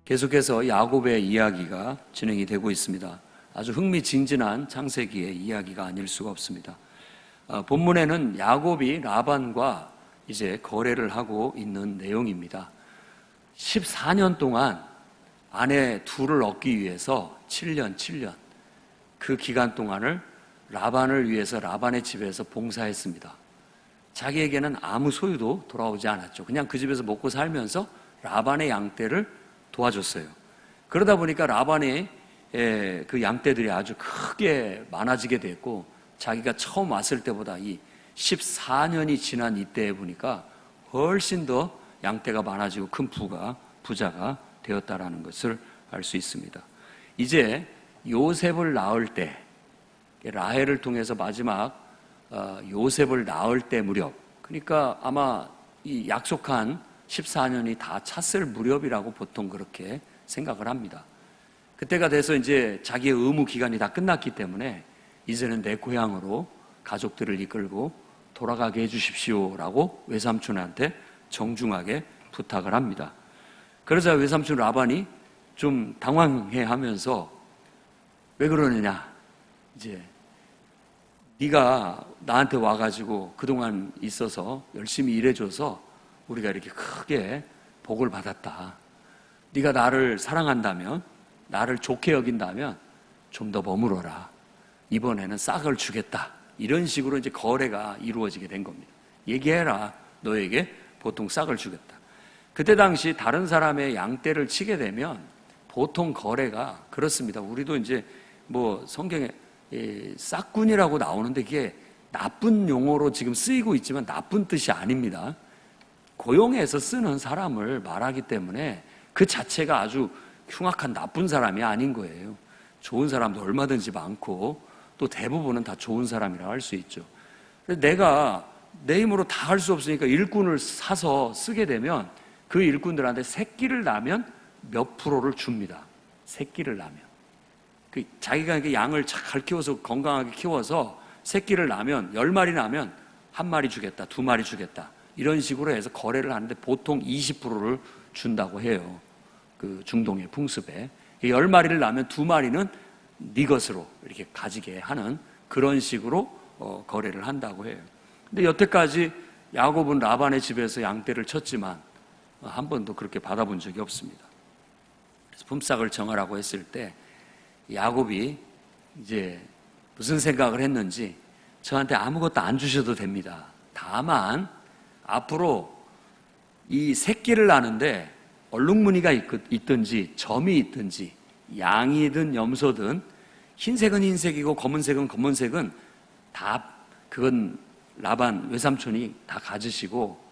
계속해서 야곱의 이야기가 진행이 되고 있습니다. 아주 흥미진진한 창세기의 이야기가 아닐 수가 없습니다. 본문에는 야곱이 라반과 이제 거래를 하고 있는 내용입니다. 14년 동안 아내 둘을 얻기 위해서 7년 그 기간 동안을 라반을 위해서 라반의 집에서 봉사했습니다. 자기에게는 아무 소유도 돌아오지 않았죠. 그냥 그 집에서 먹고 살면서 라반의 양떼를 도와줬어요. 그러다 보니까 라반의 그 양떼들이 아주 크게 많아지게 됐고, 자기가 처음 왔을 때보다 이 14년이 지난 이때에 보니까 훨씬 더 양떼가 많아지고 큰 부자가 되었다라는 것을 알 수 있습니다. 이제 요셉을 낳을 때, 라헬을 통해서 마지막 요셉을 낳을 때 무렵, 그러니까 아마 이 약속한 14년이 다 찼을 무렵이라고 보통 그렇게 생각을 합니다. 그때가 돼서 이제 자기의 의무 기간이 다 끝났기 때문에 이제는 내 고향으로 가족들을 이끌고 돌아가게 해주십시오라고 외삼촌한테 정중하게 부탁을 합니다. 그러자 외삼촌 라반이 좀 당황해하면서 왜 그러느냐, 이제 네가 나한테 와가지고 그동안 있어서 열심히 일해줘서 우리가 이렇게 크게 복을 받았다. 네가 나를 사랑한다면, 나를 좋게 여긴다면 좀 더 머물어라. 이번에는 싹을 주겠다. 이런 식으로 이제 거래가 이루어지게 된 겁니다. 얘기해라. 너에게 보통 싹을 주겠다. 그때 당시 다른 사람의 양떼를 치게 되면 보통 거래가 그렇습니다. 우리도 이제 뭐 성경에 싹꾼이라고 나오는데 이게 나쁜 용어로 지금 쓰이고 있지만 나쁜 뜻이 아닙니다. 고용해서 쓰는 사람을 말하기 때문에 그 자체가 아주 흉악한 나쁜 사람이 아닌 거예요. 좋은 사람도 얼마든지 많고 또 대부분은 다 좋은 사람이라고 할 수 있죠. 내가 내 힘으로 다 할 수 없으니까 일꾼을 사서 쓰게 되면 그 일꾼들한테 새끼를 낳으면 몇 프로를 줍니다. 새끼를 낳으면. 자기가 이렇게 양을 잘 키워서 건강하게 키워서 새끼를 낳으면 10마리 낳으면 1마리 주겠다, 2마리 주겠다. 이런 식으로 해서 거래를 하는데 보통 20%를 준다고 해요. 그 중동의 풍습에. 10마리를 낳으면 2마리는 네 것으로 이렇게 가지게 하는 그런 식으로 거래를 한다고 해요. 근데 여태까지 야곱은 라반의 집에서 양떼를 쳤지만 한 번도 그렇게 받아본 적이 없습니다. 그래서 품삯을 정하라고 했을 때 야곱이 이제 무슨 생각을 했는지, 저한테 아무것도 안 주셔도 됩니다. 다만 앞으로 이 새끼를 낳는데 얼룩무늬가 있든지 점이 있든지 양이든 염소든 흰색은 흰색이고 검은색은 검은색은 다 그건 라반 외삼촌이 다 가지시고,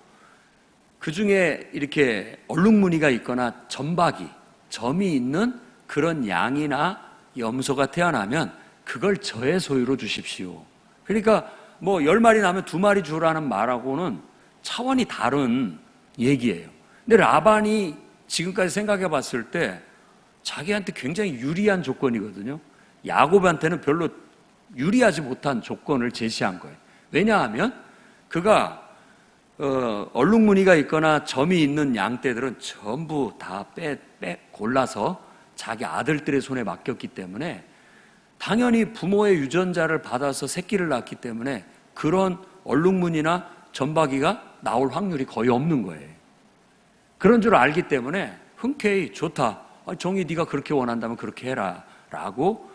그 중에 이렇게 얼룩무늬가 있거나 점이 있는 그런 양이나 염소가 태어나면 그걸 저의 소유로 주십시오. 그러니까 뭐 10마리 나면 2마리 주라는 말하고는 차원이 다른 얘기예요. 근데 라반이 지금까지 생각해 봤을 때 자기한테 굉장히 유리한 조건이거든요. 야곱한테는 별로 유리하지 못한 조건을 제시한 거예요. 왜냐하면 그가 얼룩무늬가 있거나 점이 있는 양떼들은 전부 다 골라서 자기 아들들의 손에 맡겼기 때문에 당연히 부모의 유전자를 받아서 새끼를 낳기 때문에 그런 얼룩무늬나 점박이가 나올 확률이 거의 없는 거예요. 그런 줄 알기 때문에 흔쾌히 좋다, 정이 네가 그렇게 원한다면 그렇게 해라 라고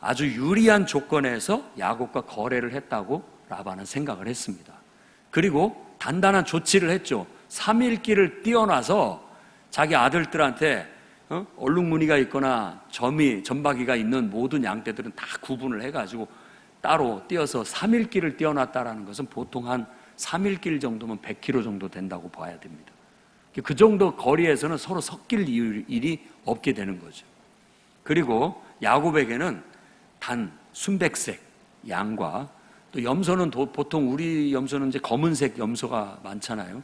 아주 유리한 조건에서 야곱과 거래를 했다고 라반은 생각을 했습니다. 그리고 단단한 조치를 했죠. 3일기를 띄어놔서 자기 아들들한테 얼룩무늬가 있거나 점박이가 있는 모든 양떼들은 다 구분을 해가지고 따로 띄어서 3일기를 띄어놨다라는 것은 보통 한 3일길 정도면 100km 정도 된다고 봐야 됩니다. 그 정도 거리에서는 서로 섞일 일이 없게 되는 거죠. 그리고 야곱에게는 단 순백색 양과 또 염소는 보통 우리 염소는 이제 검은색 염소가 많잖아요.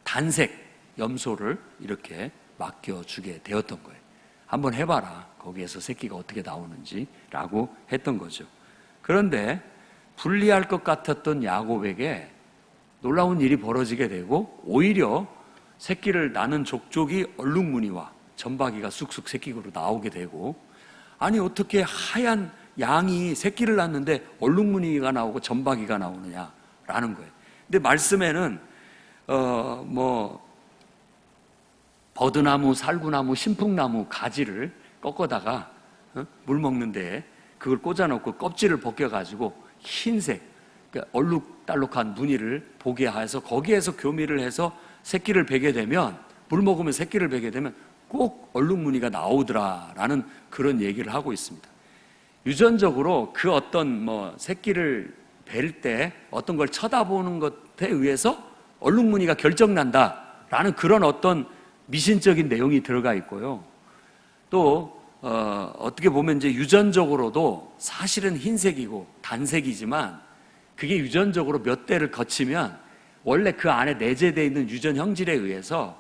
단색 염소를 이렇게 맡겨주게 되었던 거예요. 한번 해봐라. 거기에서 새끼가 어떻게 나오는지 라고 했던 거죠. 그런데 불리할 것 같았던 야곱에게 놀라운 일이 벌어지게 되고, 오히려 새끼를 낳는 족족이 얼룩무늬와 점박이가 쑥쑥 새끼로 나오게 되고, 아니 어떻게 하얀 양이 새끼를 낳는데 얼룩무늬가 나오고 점박이가 나오느냐라는 거예요. 근데 말씀에는 버드나무, 살구나무, 신풍나무 가지를 꺾어다가 물 먹는데 그걸 꽂아놓고 껍질을 벗겨가지고 흰색, 그러니까 얼룩달룩한 무늬를 보게 해서 거기에서 교미를 해서 새끼를 베게 되면, 물 먹으면 새끼를 베게 되면 꼭 얼룩무늬가 나오더라라는 그런 얘기를 하고 있습니다. 유전적으로 그 어떤 새끼를 뵐 때 어떤 걸 쳐다보는 것에 의해서 얼룩무늬가 결정난다라는 그런 어떤 미신적인 내용이 들어가 있고요. 또 어떻게 보면 이제 유전적으로도 사실은 흰색이고 단색이지만 그게 유전적으로 몇 대를 거치면 원래 그 안에 내재되어 있는 유전 형질에 의해서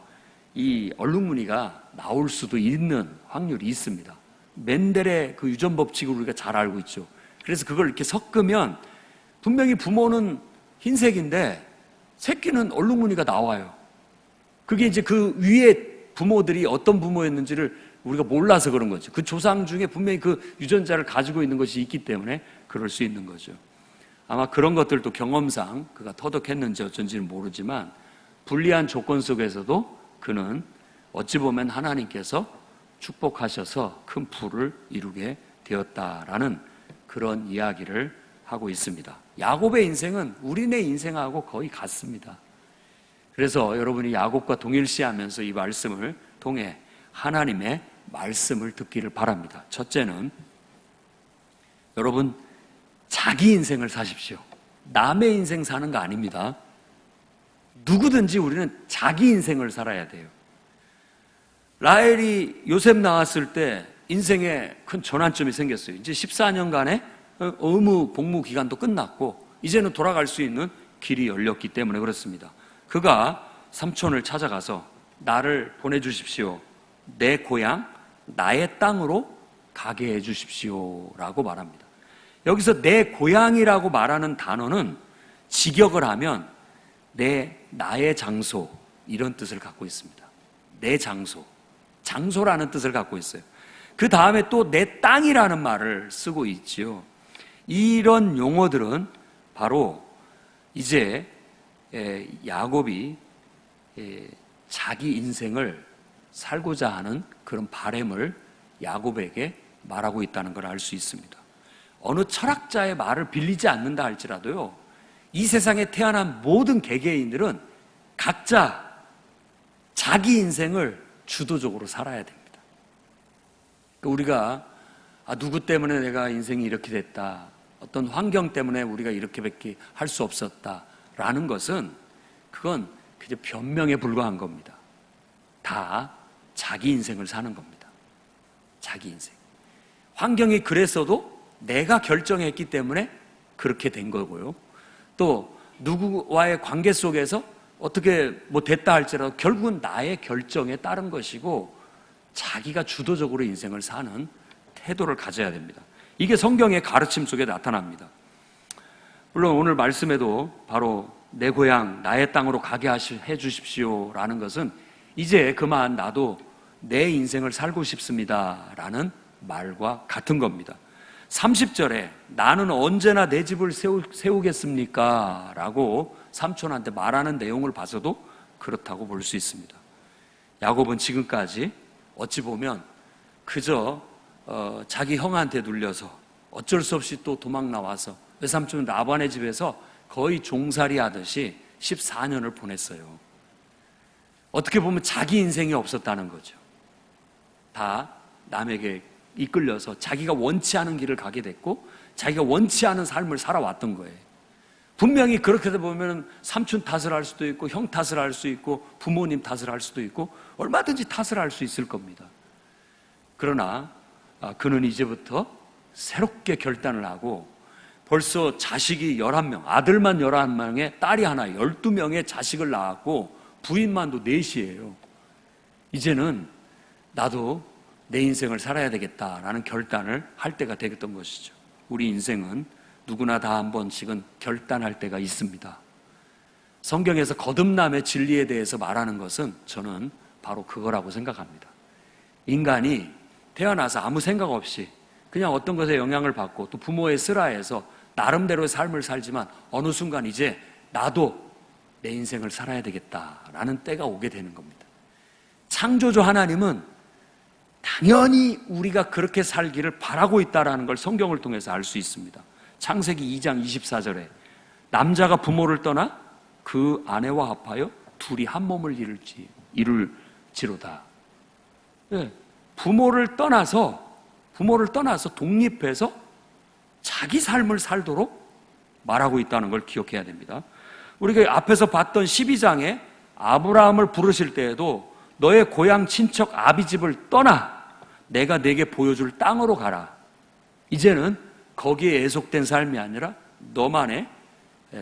이 얼룩무늬가 나올 수도 있는 확률이 있습니다. 멘델의 그 유전 법칙을 우리가 잘 알고 있죠. 그래서 그걸 이렇게 섞으면 분명히 부모는 흰색인데 새끼는 얼룩무늬가 나와요. 그게 이제 그 위에 부모들이 어떤 부모였는지를 우리가 몰라서 그런 거죠. 그 조상 중에 분명히 그 유전자를 가지고 있는 것이 있기 때문에 그럴 수 있는 거죠. 아마 그런 것들도 경험상 그가 터득했는지 어쩐지는 모르지만 불리한 조건 속에서도 그는 어찌 보면 하나님께서 축복하셔서 큰 부를 이루게 되었다라는 그런 이야기를 하고 있습니다. 야곱의 인생은 우리네 인생하고 거의 같습니다. 그래서 여러분이 야곱과 동일시하면서 이 말씀을 통해 하나님의 말씀을 듣기를 바랍니다. 첫째는 여러분, 자기 인생을 사십시오. 남의 인생 사는 거 아닙니다. 누구든지 우리는 자기 인생을 살아야 돼요. 라헬이 요셉 낳았을 때 인생에 큰 전환점이 생겼어요. 이제 14년간의 의무 복무 기간도 끝났고 이제는 돌아갈 수 있는 길이 열렸기 때문에 그렇습니다. 그가 삼촌을 찾아가서 나를 보내주십시오. 내 고향, 나의 땅으로 가게 해주십시오 라고 말합니다. 여기서 내 고향이라고 말하는 단어는 직역을 하면 나의 장소, 이런 뜻을 갖고 있습니다. 내 장소, 장소라는 뜻을 갖고 있어요. 그 다음에 또 내 땅이라는 말을 쓰고 있지요. 이런 용어들은 바로 이제 야곱이 자기 인생을 살고자 하는 그런 바램을 야곱에게 말하고 있다는 걸 알 수 있습니다. 어느 철학자의 말을 빌리지 않는다 할지라도요, 이 세상에 태어난 모든 개개인들은 각자 자기 인생을 주도적으로 살아야 됩니다. 우리가 누구 때문에 내가 인생이 이렇게 됐다, 어떤 환경 때문에 우리가 이렇게밖에 할 수 없었다라는 것은 그건 그저 변명에 불과한 겁니다. 다 자기 인생을 사는 겁니다. 자기 인생. 환경이 그랬어도 내가 결정했기 때문에 그렇게 된 거고요. 또 누구와의 관계 속에서 어떻게 됐다 할지라도 결국은 나의 결정에 따른 것이고 자기가 주도적으로 인생을 사는 태도를 가져야 됩니다. 이게 성경의 가르침 속에 나타납니다. 물론 오늘 말씀에도 바로 내 고향, 나의 땅으로 가게 해 주십시오 라는 것은 이제 그만 나도 내 인생을 살고 싶습니다 라는 말과 같은 겁니다. 30절에 나는 언제나 내 집을 세우겠습니까? 라고 삼촌한테 말하는 내용을 봐서도 그렇다고 볼 수 있습니다. 야곱은 지금까지 어찌 보면 그저 자기 형한테 눌려서 어쩔 수 없이 또 도망 나와서 외삼촌 라반의 집에서 거의 종살이 하듯이 14년을 보냈어요. 어떻게 보면 자기 인생이 없었다는 거죠. 다 남에게 이끌려서 자기가 원치 않은 길을 가게 됐고 자기가 원치 않은 삶을 살아왔던 거예요. 분명히 그렇게 보면 삼촌 탓을 할 수도 있고 형 탓을 할 수 있고 부모님 탓을 할 수도 있고 얼마든지 탓을 할 수 있을 겁니다. 그러나 그는 이제부터 새롭게 결단을 하고 벌써 자식이 11명, 아들만 11명에 딸이 하나, 12명의 자식을 낳았고 부인만도 4이에요. 이제는 나도 내 인생을 살아야 되겠다라는 결단을 할 때가 되겠던 것이죠. 우리 인생은 누구나 다 한 번씩은 결단할 때가 있습니다. 성경에서 거듭남의 진리에 대해서 말하는 것은 저는 바로 그거라고 생각합니다. 인간이 태어나서 아무 생각 없이 그냥 어떤 것에 영향을 받고 또 부모의 슬하에서 나름대로의 삶을 살지만 어느 순간 이제 나도 내 인생을 살아야 되겠다라는 때가 오게 되는 겁니다. 창조주 하나님은 당연히 우리가 그렇게 살기를 바라고 있다는 걸 성경을 통해서 알 수 있습니다. 창세기 2장 24절에 남자가 부모를 떠나 그 아내와 합하여 둘이 한 몸을 이룰지로다. 네, 부모를 떠나서 독립해서 자기 삶을 살도록 말하고 있다는 걸 기억해야 됩니다. 우리가 앞에서 봤던 12장에 아브라함을 부르실 때에도 너의 고향 친척 아비집을 떠나 내가 내게 보여줄 땅으로 가라. 이제는 거기에 애속된 삶이 아니라 너만의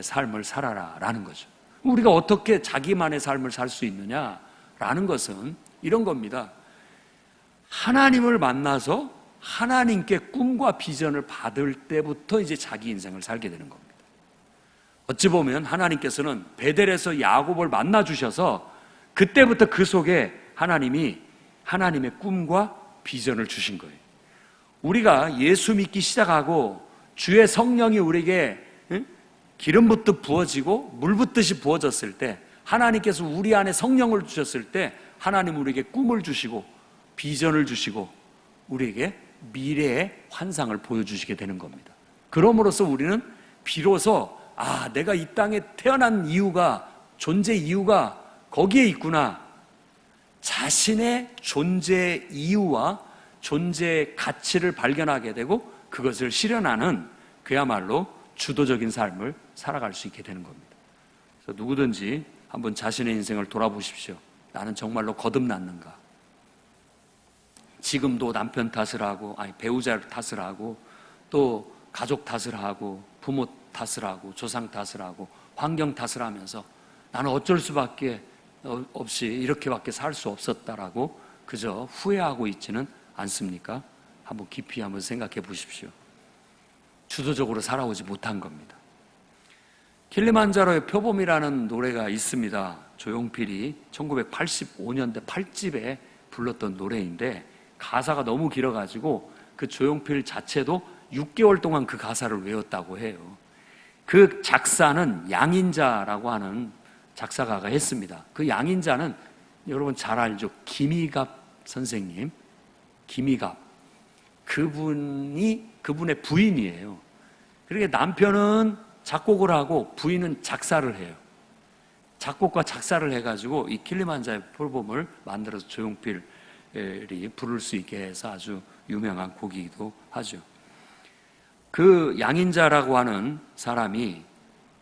삶을 살아라 라는 거죠. 우리가 어떻게 자기만의 삶을 살 수 있느냐라는 것은 이런 겁니다. 하나님을 만나서 하나님께 꿈과 비전을 받을 때부터 이제 자기 인생을 살게 되는 겁니다. 어찌 보면 하나님께서는 베델에서 야곱을 만나 주셔서 그때부터 그 속에 하나님이 하나님의 꿈과 비전을 주신 거예요. 우리가 예수 믿기 시작하고 주의 성령이 우리에게 기름 붓듯 부어지고 물 붓듯이 부어졌을 때, 하나님께서 우리 안에 성령을 주셨을 때 하나님 우리에게 꿈을 주시고 비전을 주시고 우리에게 미래의 환상을 보여주시게 되는 겁니다. 그럼으로써 우리는 비로소 내가 이 땅에 태어난 이유가, 존재 이유가 거기에 있구나. 자신의 존재 이유와 존재의 가치를 발견하게 되고 그것을 실현하는 그야말로 주도적인 삶을 살아갈 수 있게 되는 겁니다. 그래서 누구든지 한번 자신의 인생을 돌아보십시오. 나는 정말로 거듭났는가? 지금도 남편 탓을 하고, 배우자 탓을 하고, 또 가족 탓을 하고, 부모 탓을 하고, 조상 탓을 하고, 환경 탓을 하면서 나는 어쩔 수밖에 없이 이렇게밖에 살 수 없었다라고 그저 후회하고 있지는 않습니까? 한번 깊이 한번 생각해 보십시오. 주도적으로 살아오지 못한 겁니다. 킬리만자로의 표범이라는 노래가 있습니다. 조용필이 1985년대 8집에 불렀던 노래인데 가사가 너무 길어가지고 그 조용필 자체도 6개월 동안 그 가사를 외웠다고 해요. 그 작사는 양인자라고 하는 작사가가 했습니다. 그 양인자는 여러분 잘 알죠. 김희갑 선생님, 김희갑. 그분의 부인이에요. 그러니까 남편은 작곡을 하고 부인은 작사를 해요. 작곡과 작사를 해가지고 이 킬리만자의 표범을 만들어서 조용필이 부를 수 있게 해서 아주 유명한 곡이기도 하죠. 그 양인자라고 하는 사람이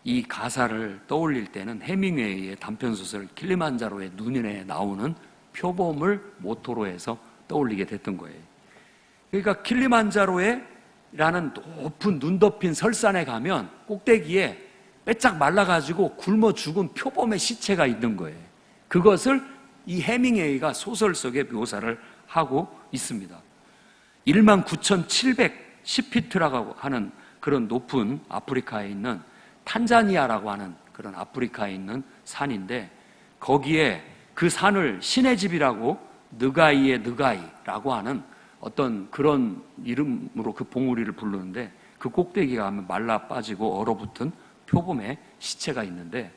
이 가사를 떠올릴 때는 해밍웨이의 단편소설 킬리만자로의 눈에 나오는 표범을 모토로 해서 떠올리게 됐던 거예요. 그러니까 킬리만자로라는 높은 눈 덮인 설산에 가면 꼭대기에 빼짝 말라가지고 굶어 죽은 표범의 시체가 있는 거예요. 그것을 이 해밍웨이가 소설 속에 묘사를 하고 있습니다. 19,710피트라고 하는 그런 높은 아프리카에 있는 탄자니아라고 하는 그런 아프리카에 있는 산인데 거기에 그 산을 신의 집이라고 느가이의 느가이라고 하는 어떤 그런 이름으로 그 봉우리를 부르는데 그 꼭대기가 가면 말라 빠지고 얼어붙은 표범의 시체가 있는데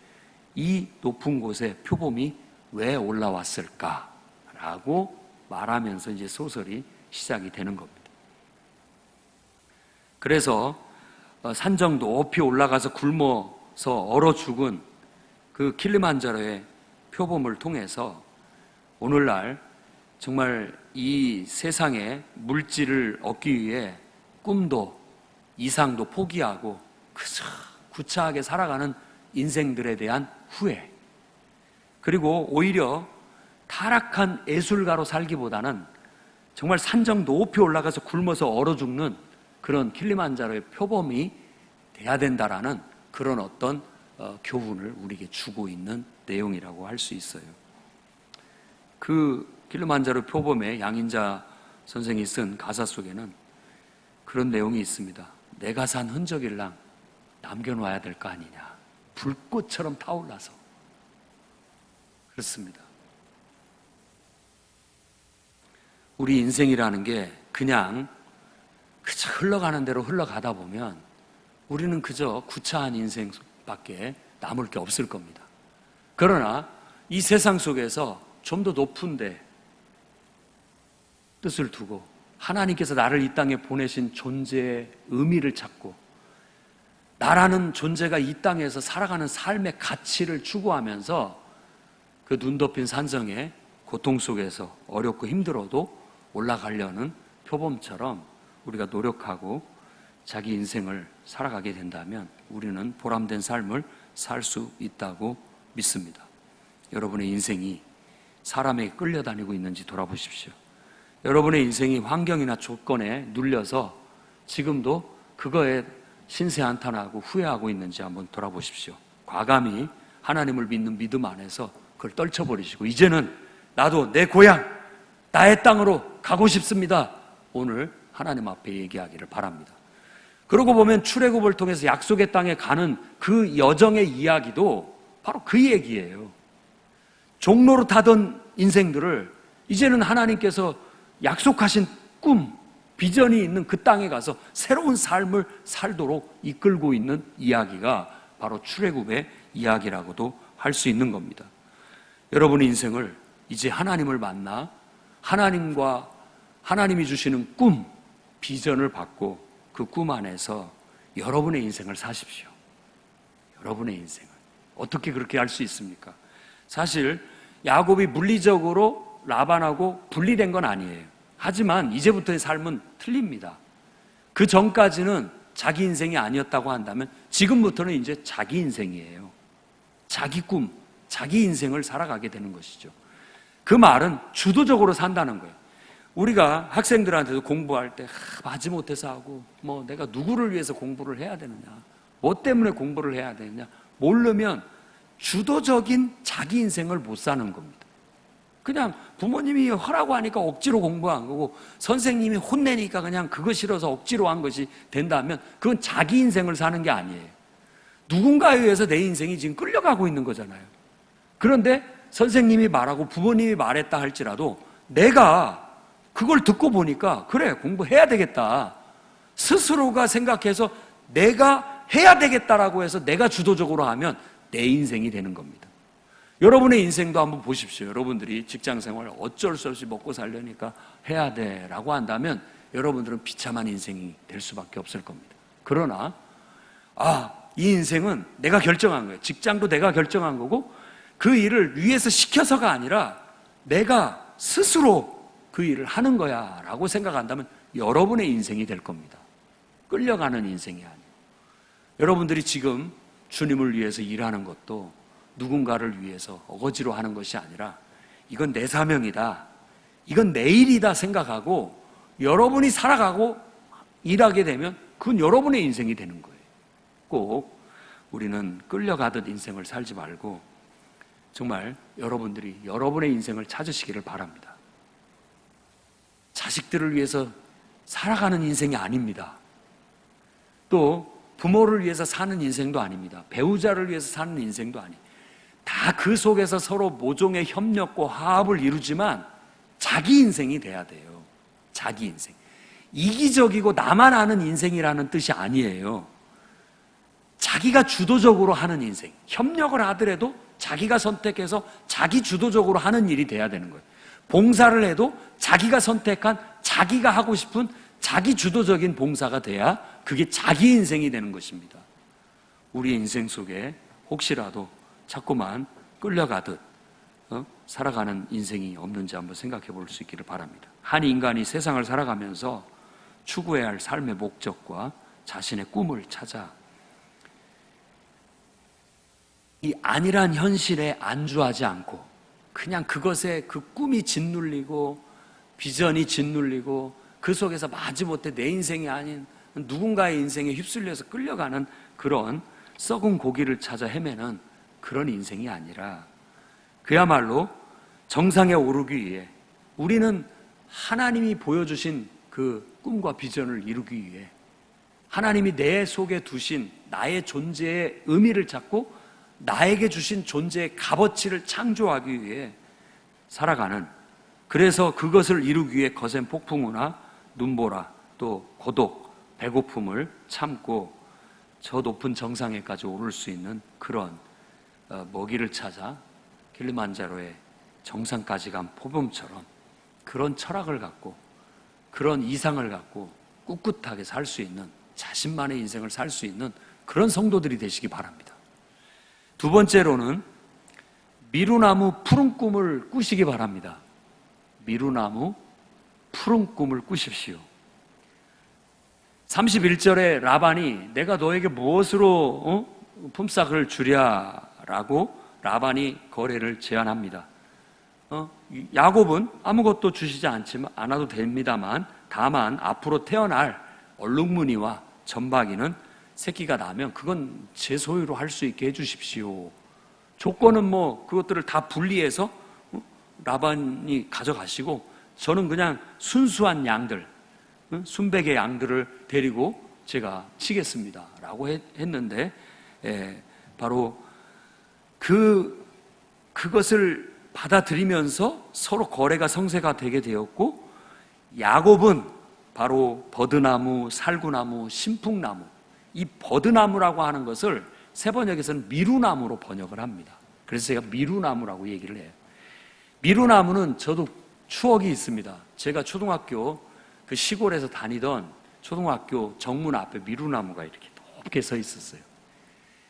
이 높은 곳에 표범이 왜 올라왔을까라고 말하면서 이제 소설이 시작이 되는 겁니다. 그래서 산정 높이 올라가서 굶어서 얼어 죽은 그 킬리만자로의 표범을 통해서 오늘날 정말 이 세상에 물질을 얻기 위해 꿈도 이상도 포기하고 그저 구차하게 살아가는 인생들에 대한 후회, 그리고 오히려 타락한 예술가로 살기보다는 정말 산정 높이 올라가서 굶어서 얼어 죽는 그런 킬리만자로의 표범이 돼야 된다라는 그런 어떤 교훈을 우리에게 주고 있는 내용이라고 할 수 있어요. 그 킬리만자로 표범의 양인자 선생이 쓴 가사 속에는 그런 내용이 있습니다. 내가 산 흔적일랑 남겨놔야 될 거 아니냐. 불꽃처럼 타올라서. 그렇습니다. 우리 인생이라는 게 그냥 그저 흘러가는 대로 흘러가다 보면 우리는 그저 구차한 인생밖에 남을 게 없을 겁니다. 그러나 이 세상 속에서 좀 더 높은 데 뜻을 두고 하나님께서 나를 이 땅에 보내신 존재의 의미를 찾고 나라는 존재가 이 땅에서 살아가는 삶의 가치를 추구하면서 그 눈 덮인 산성의 고통 속에서 어렵고 힘들어도 올라가려는 표범처럼 우리가 노력하고 자기 인생을 살아가게 된다면 우리는 보람된 삶을 살 수 있다고 믿습니다. 여러분의 인생이 사람에게 끌려다니고 있는지 돌아보십시오. 여러분의 인생이 환경이나 조건에 눌려서 지금도 그거에 신세한탄하고 후회하고 있는지 한번 돌아보십시오. 과감히 하나님을 믿는 믿음 안에서 그걸 떨쳐버리시고 이제는 나도 내 고향, 나의 땅으로 가고 싶습니다. 오늘 하나님 앞에 얘기하기를 바랍니다. 그러고 보면 출애굽을 통해서 약속의 땅에 가는 그 여정의 이야기도 바로 그 얘기예요. 종로로 타던 인생들을 이제는 하나님께서 약속하신 꿈, 비전이 있는 그 땅에 가서 새로운 삶을 살도록 이끌고 있는 이야기가 바로 출애굽의 이야기라고도 할 수 있는 겁니다. 여러분의 인생을 이제 하나님을 만나 하나님이 주시는 꿈, 비전을 받고 그 꿈 안에서 여러분의 인생을 사십시오. 여러분의 인생을. 어떻게 그렇게 할 수 있습니까? 사실 야곱이 물리적으로 라반하고 분리된 건 아니에요. 하지만 이제부터의 삶은 틀립니다. 그 전까지는 자기 인생이 아니었다고 한다면 지금부터는 이제 자기 인생이에요. 자기 꿈, 자기 인생을 살아가게 되는 것이죠. 그 말은 주도적으로 산다는 거예요. 우리가 학생들한테도 공부할 때 마지못해서 하고 내가 누구를 위해서 공부를 해야 되느냐, 뭐 때문에 공부를 해야 되느냐 모르면 주도적인 자기 인생을 못 사는 겁니다. 그냥 부모님이 하라고 하니까 억지로 공부한 거고 선생님이 혼내니까 그냥 그거 싫어서 억지로 한 것이 된다면 그건 자기 인생을 사는 게 아니에요. 누군가에 의해서 내 인생이 지금 끌려가고 있는 거잖아요. 그런데 선생님이 말하고 부모님이 말했다 할지라도 내가 그걸 듣고 보니까 그래 공부해야 되겠다 스스로가 생각해서 내가 해야 되겠다라고 해서 내가 주도적으로 하면 내 인생이 되는 겁니다. 여러분의 인생도 한번 보십시오. 여러분들이 직장생활 어쩔 수 없이 먹고 살려니까 해야 돼라고 한다면 여러분들은 비참한 인생이 될 수밖에 없을 겁니다. 그러나 이 인생은 내가 결정한 거예요. 직장도 내가 결정한 거고 그 일을 위에서 시켜서가 아니라 내가 스스로 그 일을 하는 거야 라고 생각한다면 여러분의 인생이 될 겁니다. 끌려가는 인생이 아니에요. 여러분들이 지금 주님을 위해서 일하는 것도 누군가를 위해서 어거지로 하는 것이 아니라 이건 내 사명이다, 이건 내 일이다 생각하고 여러분이 살아가고 일하게 되면 그건 여러분의 인생이 되는 거예요. 꼭 우리는 끌려가듯 인생을 살지 말고 정말 여러분들이 여러분의 인생을 찾으시기를 바랍니다. 자식들을 위해서 살아가는 인생이 아닙니다. 또 부모를 위해서 사는 인생도 아닙니다. 배우자를 위해서 사는 인생도 아니에요. 다 그 속에서 서로 모종의 협력과 화합을 이루지만 자기 인생이 돼야 돼요. 자기 인생. 이기적이고 나만 아는 인생이라는 뜻이 아니에요. 자기가 주도적으로 하는 인생. 협력을 하더라도 자기가 선택해서 자기 주도적으로 하는 일이 돼야 되는 거예요. 봉사를 해도 자기가 선택한 자기가 하고 싶은 자기 주도적인 봉사가 돼야 그게 자기 인생이 되는 것입니다. 우리 인생 속에 혹시라도 자꾸만 끌려가듯 살아가는 인생이 없는지 한번 생각해 볼 수 있기를 바랍니다. 한 인간이 세상을 살아가면서 추구해야 할 삶의 목적과 자신의 꿈을 찾아 이 안일한 현실에 안주하지 않고 그냥 그것에 그 꿈이 짓눌리고 비전이 짓눌리고 그 속에서 마지못해 내 인생이 아닌 누군가의 인생에 휩쓸려서 끌려가는 그런 썩은 고기를 찾아 헤매는 그런 인생이 아니라 그야말로 정상에 오르기 위해 우리는 하나님이 보여주신 그 꿈과 비전을 이루기 위해 하나님이 내 속에 두신 나의 존재의 의미를 찾고 나에게 주신 존재의 값어치를 창조하기 위해 살아가는 그래서 그것을 이루기 위해 거센 폭풍우나 눈보라, 또 고독, 배고픔을 참고 저 높은 정상에까지 오를 수 있는 그런 먹이를 찾아 킬리만자로의 정상까지 간 포범처럼 그런 철학을 갖고 그런 이상을 갖고 꿋꿋하게 살 수 있는, 자신만의 인생을 살 수 있는 그런 성도들이 되시기 바랍니다. 두 번째로는 미루나무 푸른 꿈을 꾸시기 바랍니다. 미루나무 푸른 꿈을 꾸십시오. 31절에 라반이 내가 너에게 무엇으로 품삯을 주랴 라고 라반이 거래를 제안합니다. 야곱은 아무것도 주시지 않아도 됩니다만 다만 앞으로 태어날 얼룩무늬와 점박이는 새끼가 나면 그건 제 소유로 할 수 있게 해주십시오. 조건은 그것들을 다 분리해서 라반이 가져가시고 저는 그냥 순수한 양들, 순백의 양들을 데리고 제가 치겠습니다 라고 했는데 바로 그것을 받아들이면서 서로 거래가 성사가 되게 되었고, 야곱은 바로 버드나무, 살구나무, 신풍나무, 이 버드나무라고 하는 것을 세번역에서는 미루나무로 번역을 합니다. 그래서 제가 미루나무라고 얘기를 해요. 미루나무는 저도 추억이 있습니다. 제가 초등학교 그 시골에서 다니던 초등학교 정문 앞에 미루나무가 이렇게 높게 서 있었어요.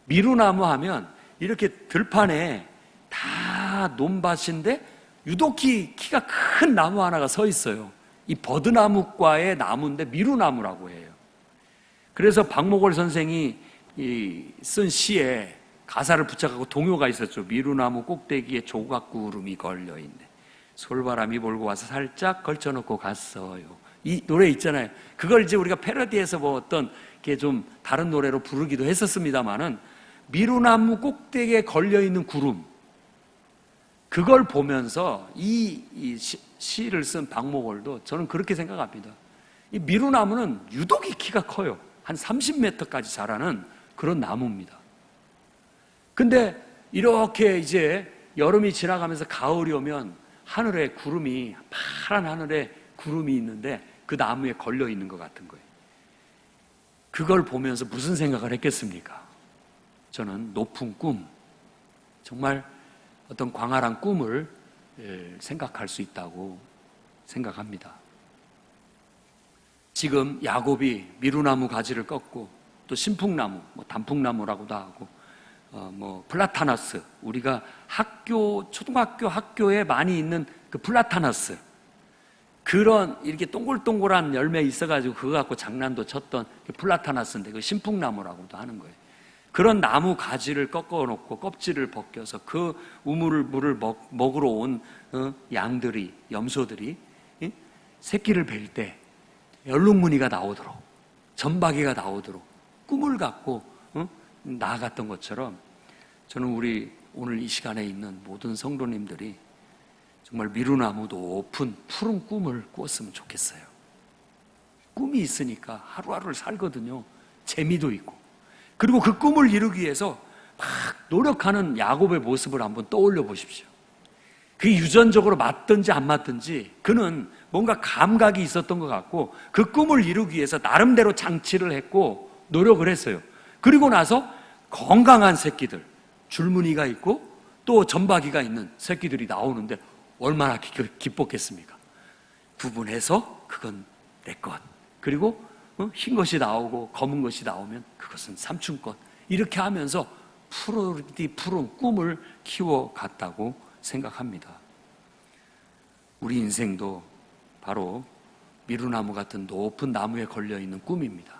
미루나무 하면 이렇게 들판에 다 논밭인데 유독히 키가 큰 나무 하나가 서 있어요. 이 버드나무과의 나무인데 미루나무라고 해요. 그래서 박목월 선생이 쓴 시에 가사를 붙여갖고 동요가 있었죠. 미루나무 꼭대기에 조각구름이 걸려있네. 솔바람이 몰고 와서 살짝 걸쳐놓고 갔어요. 이 노래 있잖아요. 그걸 이제 우리가 패러디해서 어떤 게 좀 다른 노래로 부르기도 했었습니다만은 미루나무 꼭대기에 걸려있는 구름, 그걸 보면서 이 시를 쓴 박목월도 저는 그렇게 생각합니다. 이 미루나무는 유독히 키가 커요. 한 30m까지 자라는 그런 나무입니다. 근데 이렇게 이제 여름이 지나가면서 가을이 오면 하늘에 구름이, 파란 하늘에 구름이 있는데 그 나무에 걸려 있는 것 같은 거예요. 그걸 보면서 무슨 생각을 했겠습니까? 저는 높은 꿈, 정말 어떤 광활한 꿈을 생각할 수 있다고 생각합니다. 지금 야곱이 미루나무 가지를 꺾고 또 신풍나무, 단풍나무라고도 하고 플라타너스, 우리가 초등학교 학교에 많이 있는 그 플라타너스, 그런 이렇게 동글동글한 열매 있어가지고 그거 갖고 장난도 쳤던 그 플라타너스인데 그 신풍나무라고도 하는 거예요. 그런 나무 가지를 꺾어놓고 껍질을 벗겨서 그 우물을 먹으러 온 양들이, 염소들이 새끼를 뵐 때 얼룩무늬가 나오도록, 점박이가 나오도록 꿈을 갖고 나아갔던 것처럼 저는 우리 오늘 이 시간에 있는 모든 성도님들이 정말 미루나무 높은 푸른 꿈을 꾸었으면 좋겠어요. 꿈이 있으니까 하루하루를 살거든요. 재미도 있고. 그리고 그 꿈을 이루기 위해서 막 노력하는 야곱의 모습을 한번 떠올려 보십시오. 그게 유전적으로 맞든지 안 맞든지 그는 뭔가 감각이 있었던 것 같고 그 꿈을 이루기 위해서 나름대로 장치를 했고 노력을 했어요. 그리고 나서 건강한 새끼들, 줄무늬가 있고 또 점박이가 있는 새끼들이 나오는데 얼마나 기뻤겠습니까? 구분해서 그건 내 것, 그리고 흰 것이 나오고 검은 것이 나오면 그것은 삼촌 것, 이렇게 하면서 푸른 꿈을 키워갔다고 생각합니다. 우리 인생도 바로 미루나무 같은 높은 나무에 걸려있는 꿈입니다.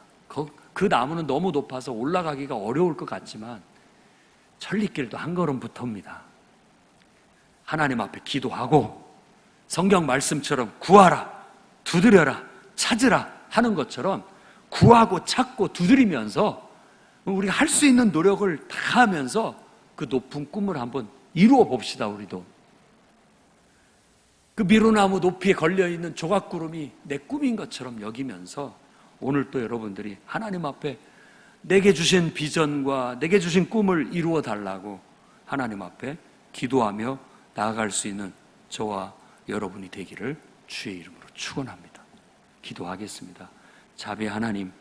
그 나무는 너무 높아서 올라가기가 어려울 것 같지만 천리길도 한 걸음부터입니다. 하나님 앞에 기도하고 성경 말씀처럼 구하라, 두드려라, 찾으라 하는 것처럼 구하고 찾고 두드리면서 우리가 할 수 있는 노력을 다 하면서 그 높은 꿈을 한번 이루어 봅시다. 우리도 그 미루나무 높이에 걸려있는 조각구름이 내 꿈인 것처럼 여기면서 오늘 또 여러분들이 하나님 앞에 내게 주신 비전과 내게 주신 꿈을 이루어 달라고 하나님 앞에 기도하며 나아갈 수 있는 저와 여러분이 되기를 주의 이름으로 축원합니다. 기도하겠습니다. 자비 하나님,